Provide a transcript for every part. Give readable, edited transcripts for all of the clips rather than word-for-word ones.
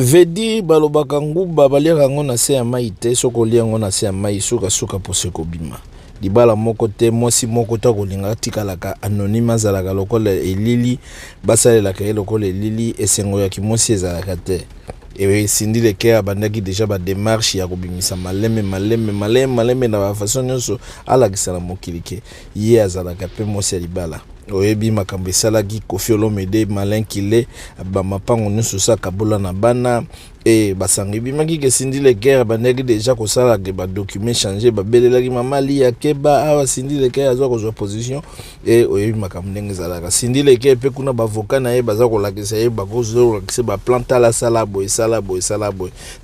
Vedi balobaka nguba baliaka ngo na se ya mai te soko lia ngo na se ya mai suka pose kobima. Libala moko te mwasi moko ta kolinga tikalaka anonyme azalaka lokola elili basalelaka ye lokola elili esengo ya kimwasi ezalaka te. Et Cindy Leker abandaki déjà ba démarche ya kobimisa maleme na ba façon nyonso alakisa na mokili ke ye azalaka pe mwasi ya libala. Oyebi makambo esalaki Koffi Olomide malin kile ba mapango nyonso saka bola na bana et basangi bimaki ke Cindy Leker bandaki déjà kosala ke ba document changer ba belelaki mama Lia Keba awa Cindy Leker azwa kozwa position et oyebi makambo ndenge zalaka Cindy Leker pe kuna ba avocat na ye baza kolakisa ye bakozo lakisa ba planta la sala boy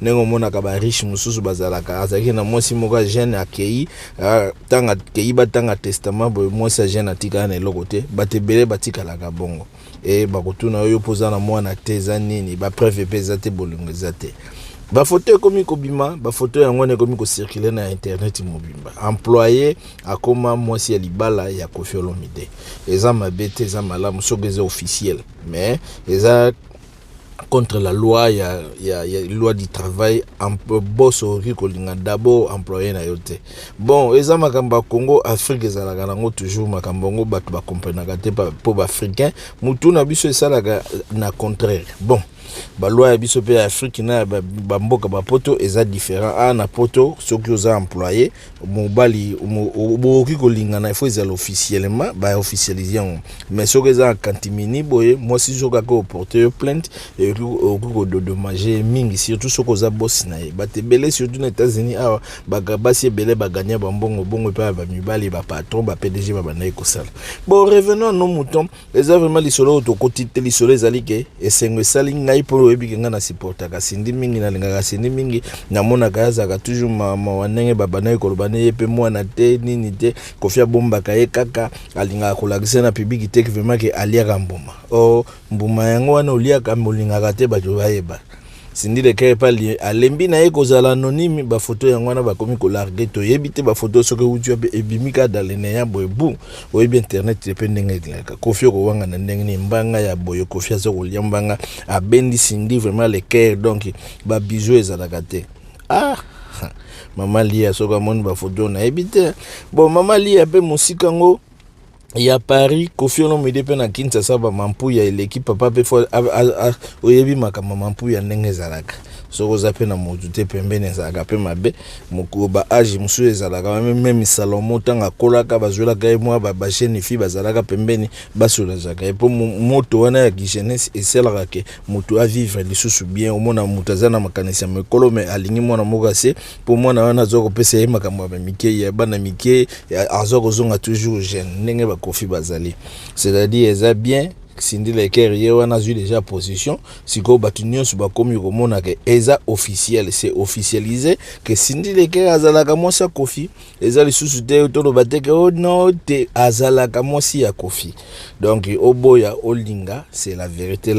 nengo mona ka ba riche mususu bazalaka azaki na mwasi moko jeune akei tanga kei batanga testament boy mwasi jeune atika na eloko te batebele batikalaka bongo et bakotuna oyo poza na mwana teza nini ba preuve peza te bolongo zate ba photo komi kobima ba photo yango ne komi ko circuler na internet mobimba employé akoma mwasi ya libala ya Koffi Olomide eza mabete eza malamu sogeze officiel mais eza contre la loi ya loi du travail boss ori kolinga d'abord employé na yote bon eza makamba Congo Afrique ezalaka nango toujours makambo ngo bato ba comprendre te po ba africain mutu na biso esalaka na contraire bon ba loi ya biso pe Afrique na ba mboka ba poto eza différent na poto soki oza employé mobali oboki kolinga na faut ezala officiellement ba officialiser mais soki eza kantimini boye moi si soka ko porter plainte et ko dommager mingi surtout soki oza boss na ye batebele surtout na États-Unis awa bagabasi ebele baganya ba mbongo pa ba mibali ba patron ba PDG ba banayi kosala bon revenons nos moutons eza vraiment lisolo to kotite lisolo ezali ke esengo sali ngai pour ebi nga na supportaka Cindy mingi na lingaka Cindy mingi na mona kazaka toujours mama wanenge baba na ekolobane yepe mwana te nini te Koffi abombaka ye kaka alinga kolakisa na public te vraiment ke aliaka mbuma mbuma yango wana oliaka molingaka te bato bayeba Cindy Leker pali alembi na ye kozala anonyme ba photo yango wana bakomi kolarge to yebi te ba photo soki utu ebimika dalene ya boyebu oyebi internet te pendenge etlaka Koffi ko wanga na ndenge ni mbanga ya boyo Koffi azo kolia mbanga abendi Cindy vraiment Leker donc ba bijou ezalaka te mama Lia soka moni ba photo na yebi te bon mama Lia pe musika ngo ya Paris Koffi Olomide pe na Kinshasa ba mampu ya l'équipe papa pe fo oyebi makambo mampu ya ndenge zalaka soko zape na motu te pembene zalaka pe mabe mokoba age musu ezalaka même Salomo tanga kolaka bazwela kai mwa ba jeune fille bazalaka pembeni basola zaka et pour moto wana ya jeunesse eselaka ke moto a vivre lisusu bien omona moto azana makanisi ya mekolo me alingi mwana mokase pour mwana wana zoko pesa ye makambo ya mike ya bana mike azoko zonga toujours jeune ndenge ba Koffi bazali c'est-à-dire eza bien Cindy Leker ye wana zui déjà position siko batu nyonso bakomi komona ke eza officiel c'est officialisé que Cindy Leker azalaka mwasi ya Koffi eza lisusu te tolo bateke non te azalaka mwasi ya Koffi donc oboya olinga c'est la vérité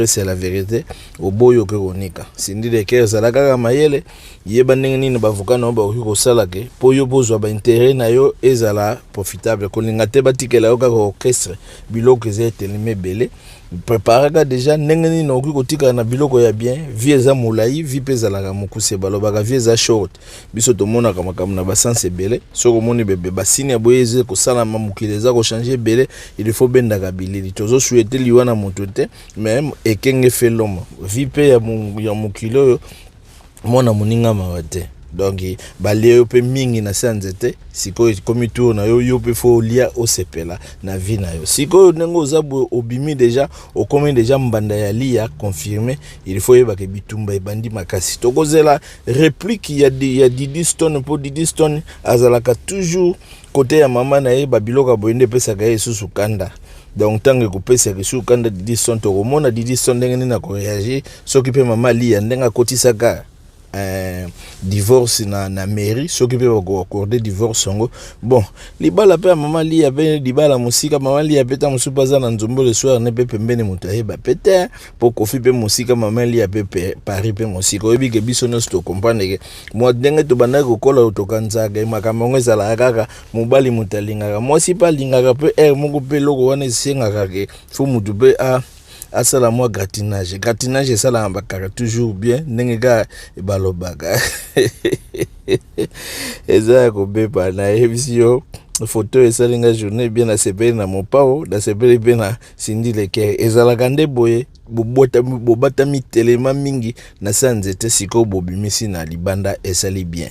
c'est la vérité oboyo ke konika Cindy Leker azalaka kaka mayele yeba ndenge nini bavoka na bakoki kosala ke po yo bozwa ba intérêt na yo ezala profitable kolinga te batikela yo kaka orchestre biloko ezeteleme belé préparaka déjà ndenge nini okoki kotika na biloko ya bien vie eza molai vie pe ezalaka mokuse balobaka vie eza short biso tomonaka makambo na basanse ebele soki omoni bebe basini ya boye eze kosalama mokili eza kochange ebele il faut bendaka bilili tozosouete liwa na moto te même ekenge fe loma vie pe ya mokili oyo mona moninga mawa te donc balé pe mingi na sanzete siko komi tour na yo pe fo lia osepela na vie na yo siko nengo zabu obimi déjà o komi déjà mbanda ya lia confirmé il faut yeba ke bitumba ebandi makasi tokozela réplique ya Didi Stone pour Didi Stone azalaka toujours côté ya mama na ye babiloka boyende pesa ka yesusu kanda donc tangue kopesa yesusu kanda Didi Stone to komona Didi Stone ndenge na ko réagir soki pe mama lia ndenga kotisaka divorce na mairie soki pe bako accorder divorce ngo bon libala pe mama Lia pe libala musika mama Lia pe ta musupa za na nzombo le soir ne pe pembene mutaye ba pete po Koffi pe musika mama Lia pe Paris pe musika oyebi ke biso no sto comprendre ke moi ndenge to bana ko kola utokanza ga makambo ngo ezala kaka mobali mutalinga moi si pa linga pe moko pe loko wana senga ke fo mutu pe asala mwa gratinage esala bakaka toujours bien ndenge ka balobaka eza ya kobepa na yebisi yo photo esalinga journée bien nasepeli na mopao nasepeli mpe na Cindy Leker ezalaka nde boye bobatami telema mingi na sa nzete sikoyo bobimisi na libanda esali bien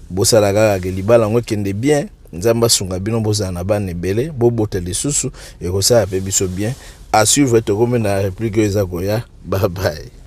bosala kaka libala yango ekende bien nzambe asunga bino bozala na bana ebele bobota lisusu ekosala mpe biso bien à suivre tokómi na réplique oyo eza koya bye bye.